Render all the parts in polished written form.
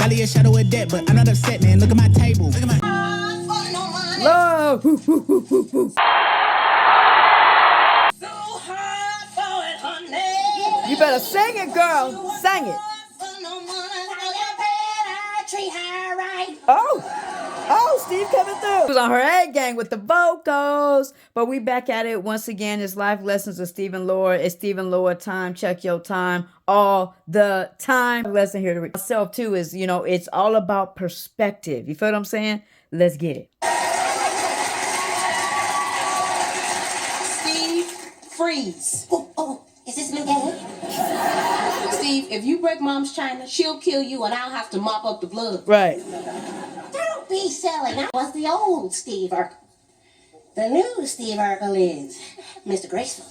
Probably a shadow of debt, but I'm not upset, man. Look at my table. Look at my... Love. Woo, woo, woo, woo, woo. So hard for it, honey. You better sing it, girl. Sing it. Oh, Steve coming through. He was on her A gang with the vocals. But we back at it once again. It's Life Lessons with Steve and Laura. It's Steve and Laura time. Check your time all the time. Lesson here to myself too is, it's all about perspective. You feel what I'm saying? Let's get it. Steve, freeze. Oh, is this new game? Steve, if you break Mom's china, she'll kill you and I'll have to mop up the blood. Right. Don't be silly. That was the old Steve Urkel. The new Steve Urkel is Mr. Graceful.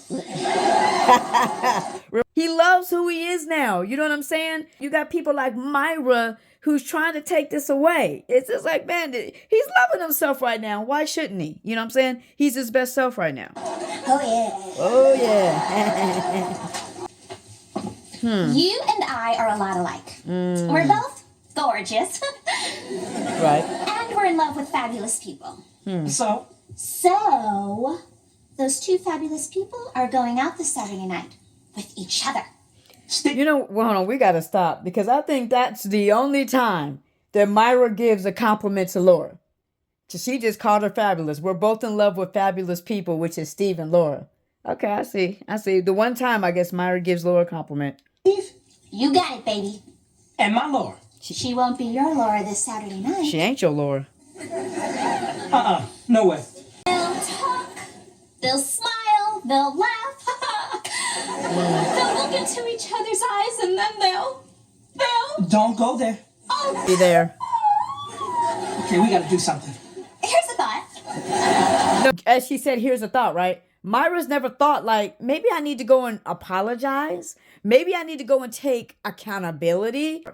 He loves who he is now. You know what I'm saying? You got people like Myra who's trying to take this away. It's just like, man, he's loving himself right now. Why shouldn't he? You know what I'm saying? He's his best self right now. Oh, yeah. Oh, yeah. You and I are a lot alike. We're both gorgeous. Right. And we're in love with fabulous people. So, those two fabulous people are going out this Saturday night with each other. Well, hold on. We got to stop because I think that's the only time that Myra gives a compliment to Laura. So she just called her fabulous. We're both in love with fabulous people, which is Steve and Laura. Okay, I see. The one time I guess Myra gives Laura a compliment. Steve? You got it, baby. And my Laura. She won't be your Laura this Saturday night. She ain't your Laura. No way. They'll talk, they'll smile, they'll laugh. They'll look into each other's eyes and then they'll... Don't go there. Oh, Be there. Okay, we gotta do something. here's a thought. No, as she said, here's a thought, right? Myra's never thought like, maybe I need to go and apologize. Maybe I need to go and take accountability.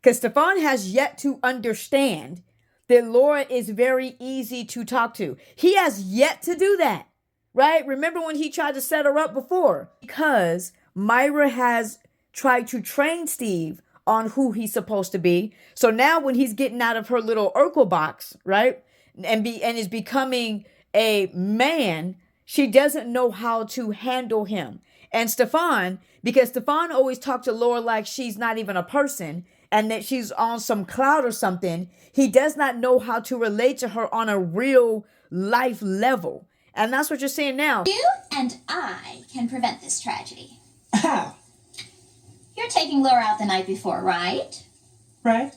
Because Stefan has yet to understand that Laura is very easy to talk to. He has yet to do that, right? Remember when he tried to set her up before? Because Myra has tried to train Steve on who he's supposed to be. So now when he's getting out of her little Urkel box, right? And is becoming a man, she doesn't know how to handle him. And Stefan, because Stefan always talked to Laura like she's not even a person and that she's on some cloud or something, he does not know how to relate to her on a real life level. And that's what you're saying now. You and I can prevent this tragedy. How? You're taking Laura out the night before, right? Right?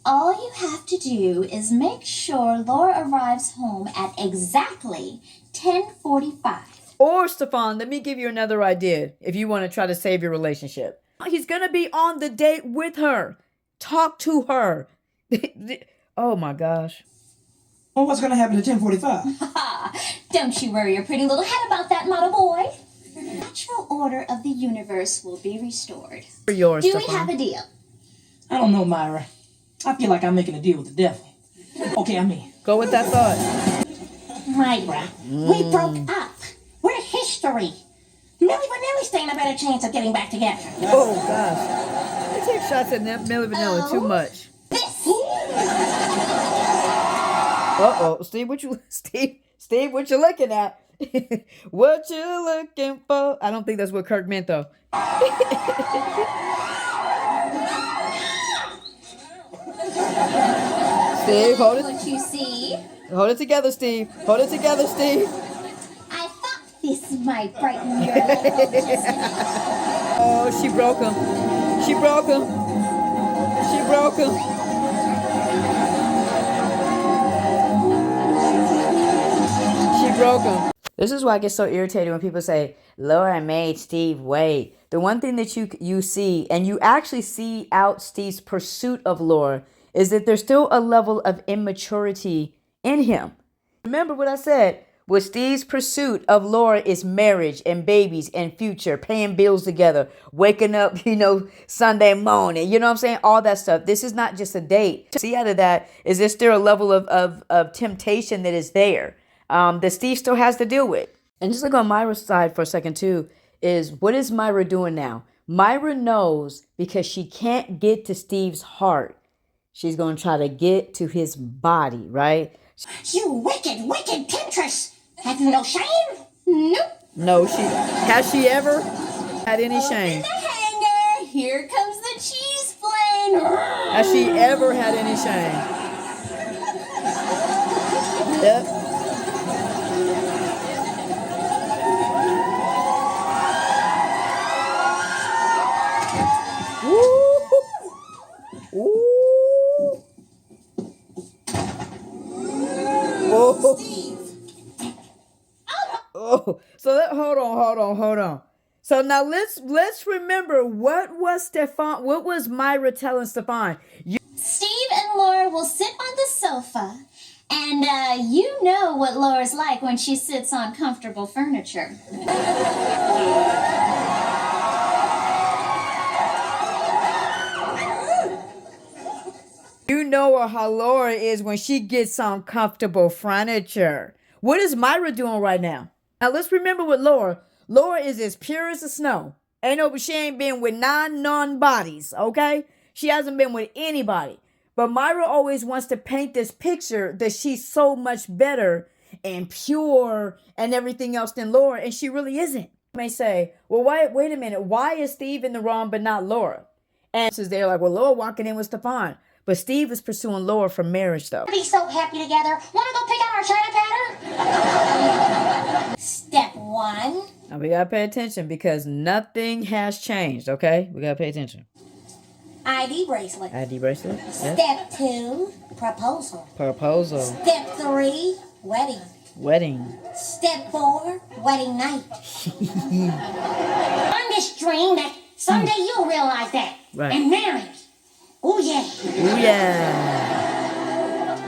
All you have to do is make sure Laura arrives home at exactly 10:45. Or, Stefan, let me give you another idea if you want to try to save your relationship. He's going to be on the date with her. Talk to her. Oh, my gosh. Well, what's gonna happen at 10:45? Don't you worry your pretty little head about that, model boy. The natural order of the universe will be restored. For yours, Do Stefan. we have a deal? I don't know, Myra. I feel like I'm making a deal with the devil. Okay, I'm in. Go with that thought. Myra, we broke up. We're history. Milli Vanilli stand a better chance of getting back together. Oh, gosh. They take shots at Milli Vanilli too much. This. Uh-oh. Steve, what you looking at? What you looking for? I don't think that's what Kirk meant, though. Steve, hold it. What you see? Hold it together, Steve. Hold it together, Steve. I thought this might brighten your life. Oh, she broke him. She broke him. She broke him. She broke him. This is why I get so irritated when people say, Laura made Steve wait. The one thing that you see, and you actually see out Steve's pursuit of Laura, is that there's still a level of immaturity in him. Remember what I said? With Steve's pursuit of Laura is marriage and babies and future, paying bills together, waking up, Sunday morning, you know what I'm saying? All that stuff. This is not just a date. See out of that, is there still a level of temptation that is there that Steve still has to deal with? And just look on Myra's side for a second too, is what is Myra doing now? Myra knows because she can't get to Steve's heart. She's going to try to get to his body, right? You wicked, wicked temptress! Have you no shame? Nope. No, has she ever had any Open shame? the hanger. Here comes the cheese plane. Has she ever had any shame? Yep. Ooh. Ooh. Oh. Oh. So hold on. So now let's remember, what was Myra telling Stefan? Steve and Laura will sit on the sofa, and you know what Laura's like when she sits on comfortable furniture. You know how Laura is when she gets on comfortable furniture. What is Myra doing right now? Now let's remember with Laura. Laura is as pure as the snow. But she ain't been with 9 non-bodies, okay? She hasn't been with anybody. But Myra always wants to paint this picture that she's so much better and pure and everything else than Laura, and she really isn't. You may say, well, wait a minute. Why is Steve in the wrong but not Laura? And they're like, well, Laura walking in with Stefan. But Steve is pursuing Laura for marriage, though. Be so happy together. Want to go pick out our china pattern? Step 1. Now we gotta pay attention because nothing has changed, okay? We gotta pay attention. ID bracelet. ID bracelet. Yes. Step 2, proposal. Proposal. Step 3, wedding. Wedding. Step 4, wedding night. I'm just dream that someday you'll realize that. Right. And marry. Oh yeah. Oh yeah.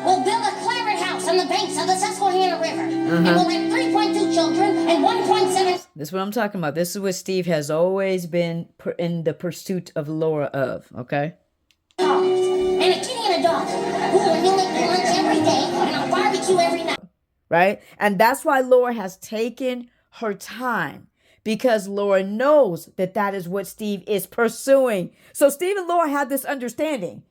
We'll build a claret house on the banks of the Susquehanna River. And we'll have 3.2 children and 1.7... This is what I'm talking about. This is what Steve has always been in the pursuit of Laura of, okay? And a kitty and a dog. Ooh, and you'll make lunch every day and a barbecue every night. Right? And that's why Laura has taken her time. Because Laura knows that that is what Steve is pursuing. So Steve and Laura had this understanding.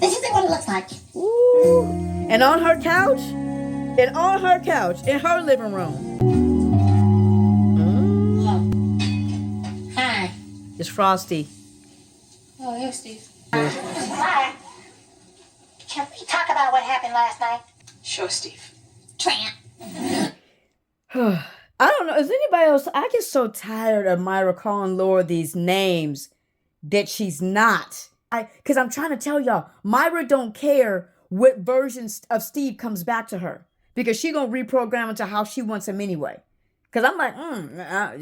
This is what it looks like. Ooh. And on her couch, in her living room. Hi. It's Frosty. Oh, here's Steve. Hi. Can we talk about what happened last night? Sure, Steve. Tramp. I don't know. Is anybody else? I get so tired of Myra calling Laura these names that she's not. Because I'm trying to tell y'all, Myra don't care what version of Steve comes back to her. Because she going to reprogram him to how she wants him anyway. Because I'm like,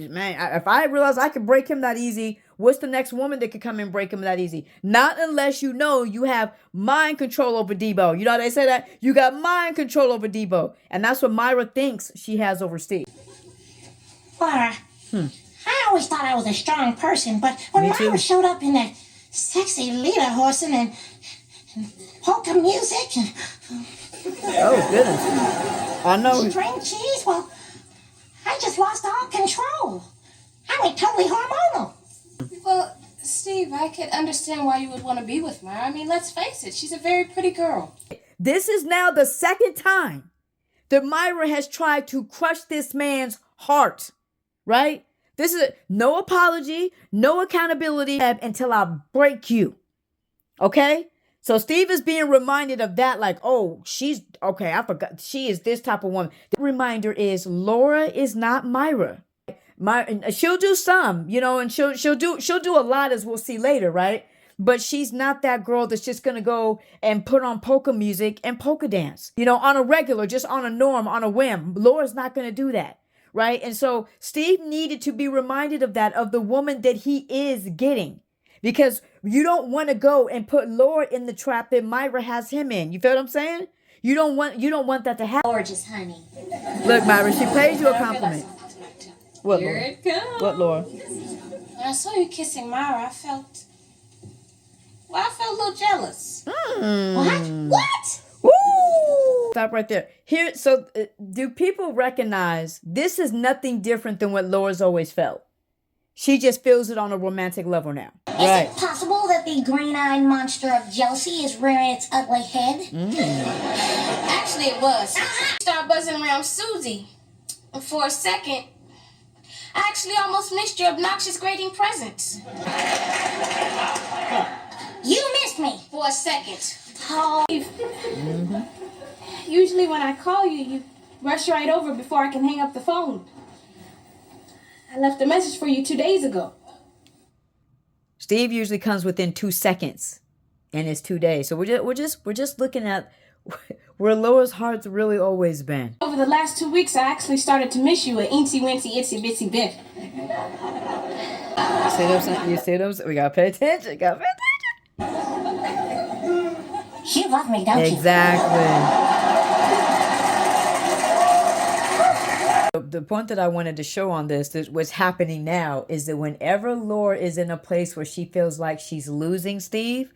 man, if I realize I can break him that easy, what's the next woman that could come and break him that easy? Not unless you know you have mind control over Debo. You know how they say that? You got mind control over Debo. And that's what Myra thinks she has over Steve. Laura, I always thought I was a strong person, but when Me too. Myra showed up in that sexy leader horsing and polka music and Oh, goodness. I know. string cheese, well, I just lost all control. I went totally hormonal. Well, Steve, I could understand why you would want to be with Myra. I mean, let's face it, she's a very pretty girl. This is now the second time that Myra has tried to crush this man's heart, right? This is no apology, no accountability until I break you, okay? So Steve is being reminded of that, like, oh, she's, okay, I forgot, she is this type of woman. The reminder is Laura is not Myra. She'll do some, and she'll do a lot, as we'll see later, right? But she's not that girl that's just gonna go and put on polka music and polka dance, on a regular, just on a norm, on a whim. Laura's not gonna do that, right? And so Steve needed to be reminded of that, of the woman that he is getting, because you don't want to go and put Laura in the trap that Myra has him in. You feel what I'm saying? You don't want that to happen. Gorgeous, honey. Look, Myra, she pays you a compliment. What, Here Laura? it comes. What, Laura? When I saw you kissing Myra, I felt a little jealous. What? Woo! Stop right there. Here, so do people recognize this is nothing different than what Laura's always felt? She just feels it on a romantic level now. Is it possible that the green-eyed monster of jealousy is rearing its ugly head? Actually, it was. Start buzzing around Susie. And for a second, I actually almost missed your obnoxious grading presence. You missed me. For a second. Oh. Usually when I call you, you rush right over before I can hang up the phone. I left a message for you 2 days ago. Steve usually comes within 2 seconds, and it's 2 days. So we're just looking at where Laura's heart's really always been. Over the last 2 weeks, I actually started to miss you a eensy wincy itsy bitsy bit. You see what I'm saying? We gotta pay attention. You love me, don't you? Exactly. The point that I wanted to show on this, that what's happening now, is that whenever Laura is in a place where she feels like she's losing Steve,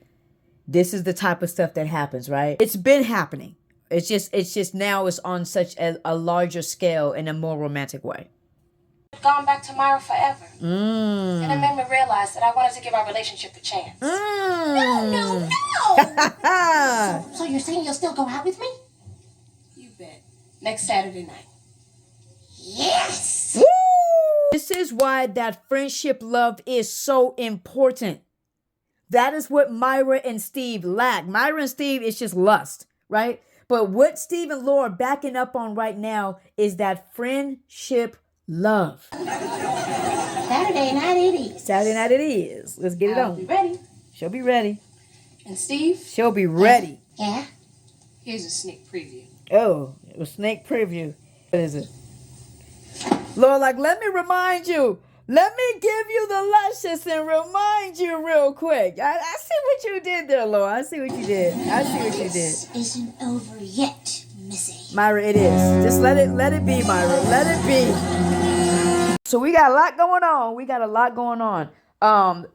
this is the type of stuff that happens, right? It's been happening. It's just now it's on such a larger scale in a more romantic way. Gone back to Myra forever. And it made me realize that I wanted to give our relationship a chance. No. So you're saying you'll still go out with me? You bet. Next Saturday night. Yes! Woo! This is why that friendship love is so important. That is what Myra and Steve lack. Myra and Steve is just lust, right? But what Steve and Laura are backing up on right now is that friendship love. Saturday night it is. Saturday night it is. Let's get it I'll on. be ready. She'll be ready. And Steve, She'll be ready. Yeah? here's a sneak preview. Oh, it was snake preview. What is it? Lord, like, let me remind you. Let me give you the luscious and remind you real quick. I see what you did there, Lord. I see what you did. This isn't over yet, Missy. Myra, it is. Just let it be, Myra. Let it be. So we got a lot going on.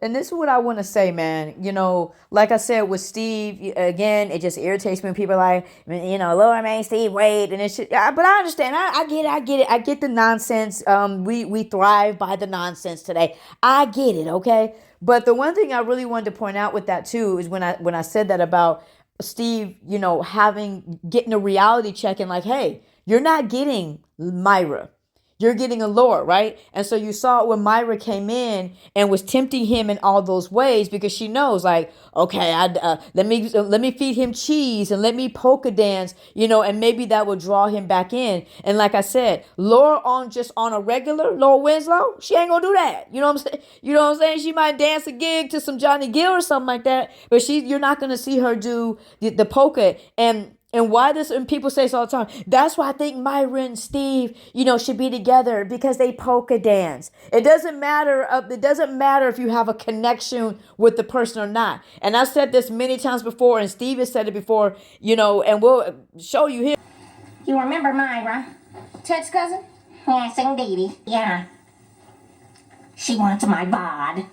And this is what I want to say, man. You know, like I said with Steve, again, it just irritates me when people are like, you know, Laura made Steve wait, and it's shit. But I understand. I get it. I get the nonsense. We thrive by the nonsense today. I get it, okay? But the one thing I really wanted to point out with that too is when I said that about Steve, you know, getting a reality check and like, hey, you're not getting Myra. You're getting a Laura, right? And so you saw it when Myra came in and was tempting him in all those ways because she knows, like, okay, let me feed him cheese and let me polka dance, you know, and maybe that will draw him back in. And like I said, Laura on a regular, Laura Winslow, she ain't gonna do that. You know what I'm saying? You know what I'm saying? She might dance a gig to some Johnny Gill or something like that, but you're not gonna see her do the polka. And why this, and people say this all the time, that's why I think Myra and Steve, you know, should be together because they polka dance. It doesn't matter if you have a connection with the person or not. And I said this many times before, and Steve has said it before, you know, and we'll show you here. You remember Myra? Ted's cousin? Yes, indeedy. Yeah. She wants my bod.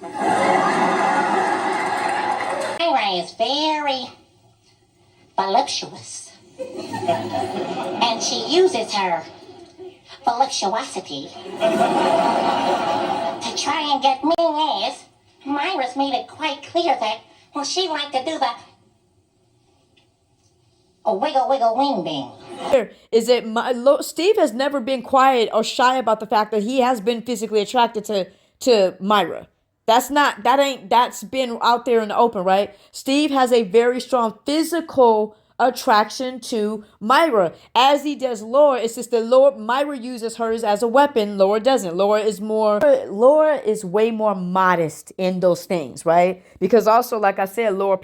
Myra is very voluptuous. And she uses her voluptuosity to try and get me ass. Myra's made it quite clear that, well, she liked to do the wiggle, wiggle, wing, bing. Is that Steve has never been quiet or shy about the fact that he has been physically attracted to Myra. That's been out there in the open, right? Steve has a very strong physical attraction to Myra, as he does Laura. It's just that Myra uses hers as a weapon. Laura doesn't. Laura is way more modest in those things, right? Because also, like I said, Laura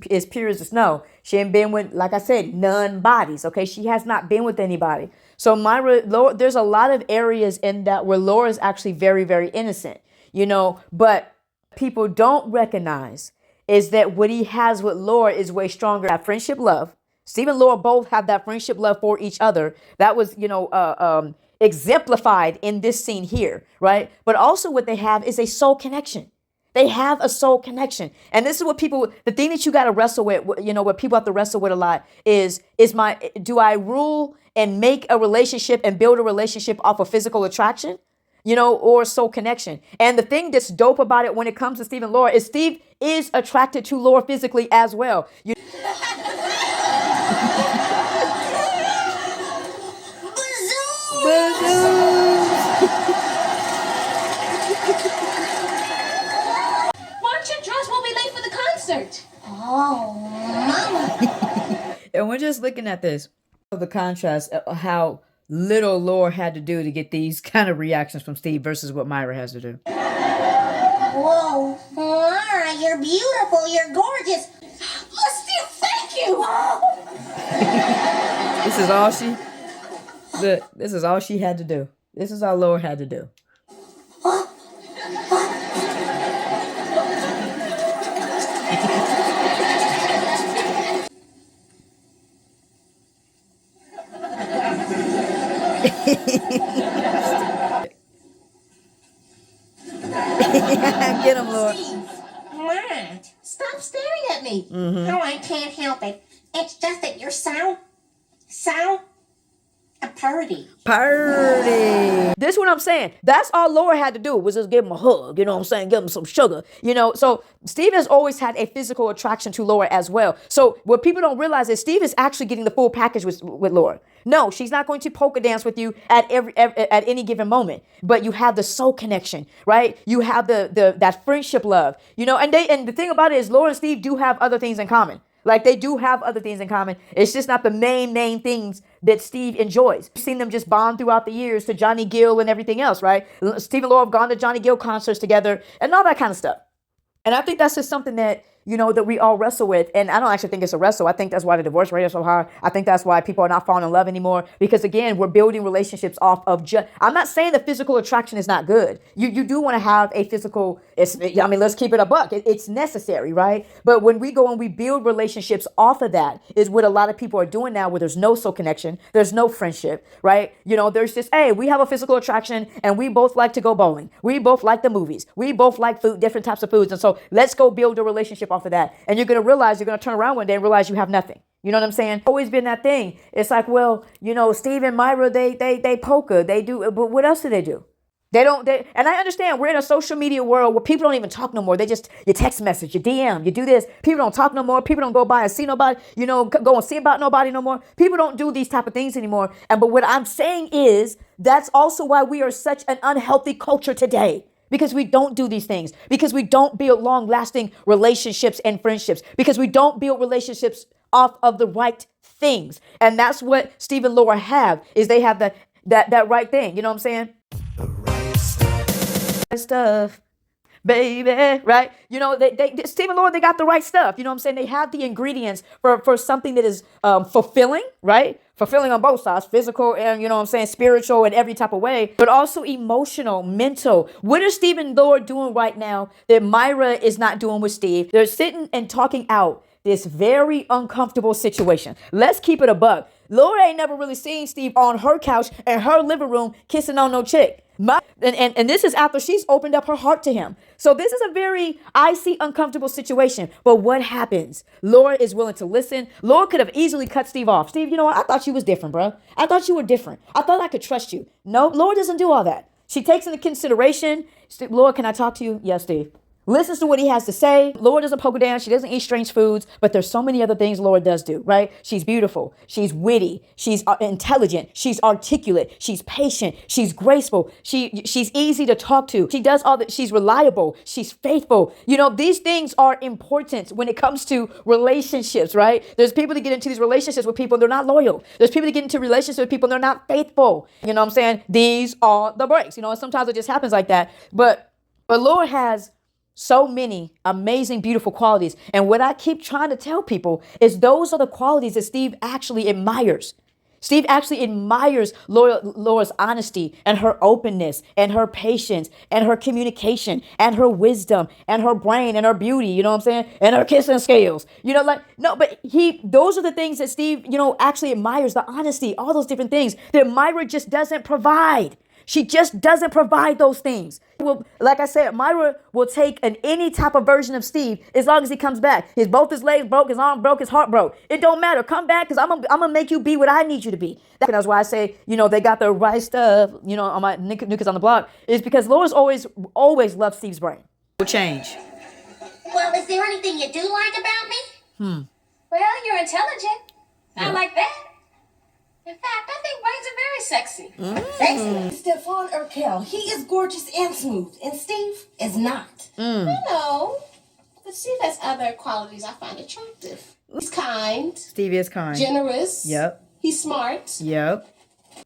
is pure as the snow. She ain't been with, like I said, none bodies. Okay, she has not been with anybody. So Laura, there's a lot of areas in that where Laura is actually very, very innocent, you know. But people don't recognize is that what he has with Laura is way stronger. That friendship love. Steve and Laura both have that friendship love for each other. That was, you know, exemplified in this scene here, right? But also what they have is a soul connection. They have a soul connection. And this is what the thing that you got to wrestle with, you know, what people have to wrestle with a lot is do I rule and make a relationship and build a relationship off of physical attraction? or soul connection. And the thing that's dope about it when it comes to Steve and Laura is Steve is attracted to Laura physically as well. Why aren't you dressed? We'll be late for the concert. Oh, Mama. And we're just looking at this, the contrast of how little Laura had to do to get these kind of reactions from Steve versus what Myra has to do. Whoa, Laura, you're beautiful. You're gorgeous. Oh, Steve, thank you. This is all she had to do. This is all Laura had to do. Get him, Laura. What? Stop staring at me. No, I can't help it. It's just that you're so a purdy. This is what I'm saying. That's all Laura had to do was just give him a hug. You know what I'm saying? Give him some sugar. So Steve has always had a physical attraction to Laura as well. So what people don't realize is Steve is actually getting the full package with Laura. No, she's not going to polka dance with you at any given moment. But you have the soul connection, right? You have that friendship love. And the thing about it is Laura and Steve do have other things in common. Like they do have other things in common. It's just not the main things that Steve enjoys. We've seen them just bond throughout the years to Johnny Gill and everything else, right? Steve and Laura have gone to Johnny Gill concerts together and all that kind of stuff. And I think that's just something that, that we all wrestle with. And I don't actually think it's a wrestle. I think that's why the divorce rate is so high. I think that's why people are not falling in love anymore. Because again, we're building relationships off of I'm not saying the physical attraction is not good. You do want to have a physical, let's keep it a buck. It's necessary, right? But when we go and we build relationships off of that is what a lot of people are doing now where there's no soul connection. There's no friendship, right? There's just, hey, we have a physical attraction and we both like to go bowling. We both like the movies. We both like food, different types of foods. And so let's go build a relationship off of that. And you're going to turn around one day and realize you have nothing. You know what I'm saying? Always been that thing. It's like, well, Steve and Myra, they polka, they do, but what else do they do? And I understand we're in a social media world where people don't even talk no more. You text message, you DM, you do this. People don't talk no more. People don't go by and see nobody, go and see about nobody no more. People don't do these type of things anymore. But what I'm saying is that's also why we are such an unhealthy culture today. Because we don't do these things. Because we don't build long-lasting relationships and friendships. Because we don't build relationships off of the right things. And that's what Steve and Laura have, is they have that right thing. You know what I'm saying? The right stuff. Baby, right? Steve and Laura, they got the right stuff. You know what I'm saying? They have the ingredients for something that is fulfilling, right? Fulfilling on both sides, physical and, spiritual in every type of way, but also emotional, mental. What are Steve and Laura doing right now that Myra is not doing with Steve? They're sitting and talking out this very uncomfortable situation. Let's keep it a buck. Laura ain't never really seen Steve on her couch in her living room kissing on no chick. And this is after she's opened up her heart to him. So this is a very icy, uncomfortable situation. But what happens? Laura is willing to listen. Laura could have easily cut Steve off. Steve, I thought you was different, bro. I thought you were different. I thought I could trust you. No, Laura doesn't do all that. She takes into consideration, Laura, can I talk to you? Yes, Steve. Listens to what he has to say. Laura doesn't polka dance. She doesn't eat strange foods, but there's so many other things Laura does do, right? She's beautiful. She's witty. She's intelligent. She's articulate. She's patient. She's graceful. She's easy to talk to. She does all that. She's reliable. She's faithful. These things are important when it comes to relationships, right? There's people that get into these relationships with people and they're not loyal. There's people that get into relationships with people and they're not faithful. You know what I'm saying? These are the breaks. And sometimes it just happens like that. But Laura has so many amazing, beautiful qualities. And what I keep trying to tell people is those are the qualities that Steve actually admires. Steve actually admires Laura's honesty and her openness and her patience and her communication and her wisdom and her brain and her beauty, you know what I'm saying? And her kissing skills, but those are the things that Steve, actually admires, the honesty, all those different things that Myra just doesn't provide. She just doesn't provide those things. Well, like I said, Myra will take any type of version of Steve as long as he comes back. Both his legs broke, his arm broke, his heart broke. It don't matter. Come back, because I'm gonna make you be what I need you to be. That's why I say, they got the right stuff, on my Niggas on the Block, is because Laura's always loved Steve's brain. Will change. Well, is there anything you do like about me? Well, you're intelligent. I like that. In fact, I think brains are very sexy. Sexy. Stefan Urkel, he is gorgeous and smooth, and Steve is not. I know. But Steve has other qualities I find attractive. He's kind. Steve is kind. Generous. Yep. He's smart. Yep.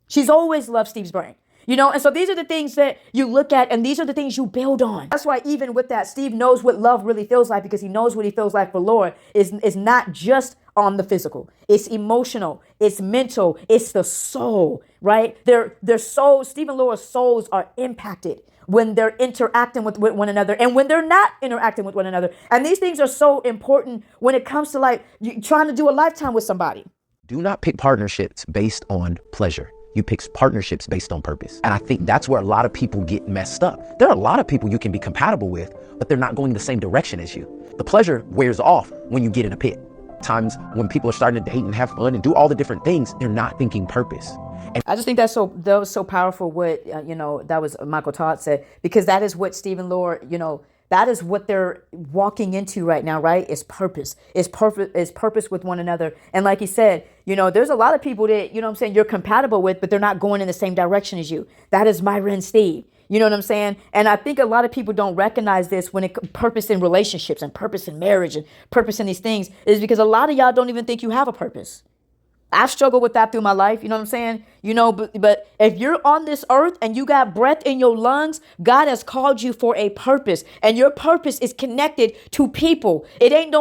She's always loved Steve's brain. And so these are the things that you look at, and these are the things you build on. That's why even with that, Steve knows what love really feels like, because he knows what he feels like for Laura is not just on the physical. It's emotional. It's mental. It's the soul, right? Their souls, Steve and Laura's souls are impacted when they're interacting with one another and when they're not interacting with one another. And these things are so important when it comes to you trying to do a lifetime with somebody. Do not pick partnerships based on pleasure. You pick partnerships based on purpose. And I think that's where a lot of people get messed up. There are a lot of people you can be compatible with, but they're not going the same direction as you. The pleasure wears off when you get in a pit. Times when people are starting to date and have fun and do all the different things, they're not thinking purpose. And I just think that was so powerful what, that was Michael Todd said, because that is what Steve and Laura, that is what they're walking into right now, right? It's purpose. It's purpose with one another. And like he said, there's a lot of people that, you're compatible with, but they're not going in the same direction as you. That is Myra and Steve. You know what I'm saying? And I think a lot of people don't recognize this when purpose in relationships and purpose in marriage and purpose in these things is because a lot of y'all don't even think you have a purpose. I've struggled with that through my life. You know what I'm saying? But if you're on this earth and you got breath in your lungs, God has called you for a purpose, and your purpose is connected to people. It ain't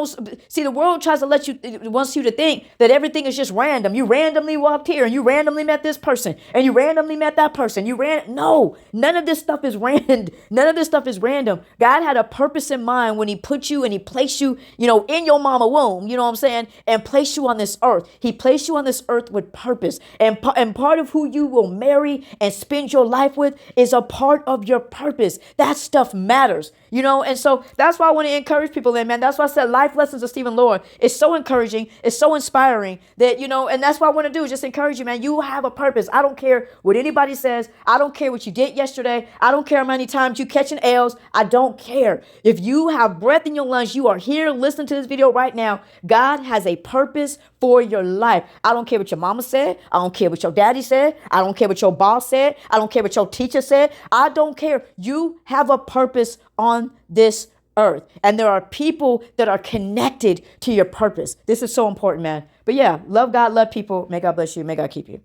see, the world tries to wants you to think that everything is just random. You randomly walked here and you randomly met this person and you randomly met that person. No, none of this stuff is random. None of this stuff is random. God had a purpose in mind when he put you and he placed you, in your mama womb, you know what I'm saying? And placed you on this earth. He placed you on this earth with purpose, and part of who you will marry and spend your life with is a part of your purpose. That stuff matters, and so that's why I want to encourage people, man. That's why I said Life Lessons of Steve and Laura is so encouraging. It's so inspiring that, and that's what I want to do is just encourage you, man. You have a purpose. I don't care what anybody says. I don't care what you did yesterday. I don't care how many times you catching L's. I don't care. If you have breath in your lungs, you are here listening to this video right now. God has a purpose for your life. I don't care what your mama said. I don't care what your daddy said. I don't care what your boss said. I don't care what your teacher said. I don't care. You have a purpose on this earth. And there are people that are connected to your purpose. This is so important, man. But yeah, love God, love people. May God bless you. May God keep you.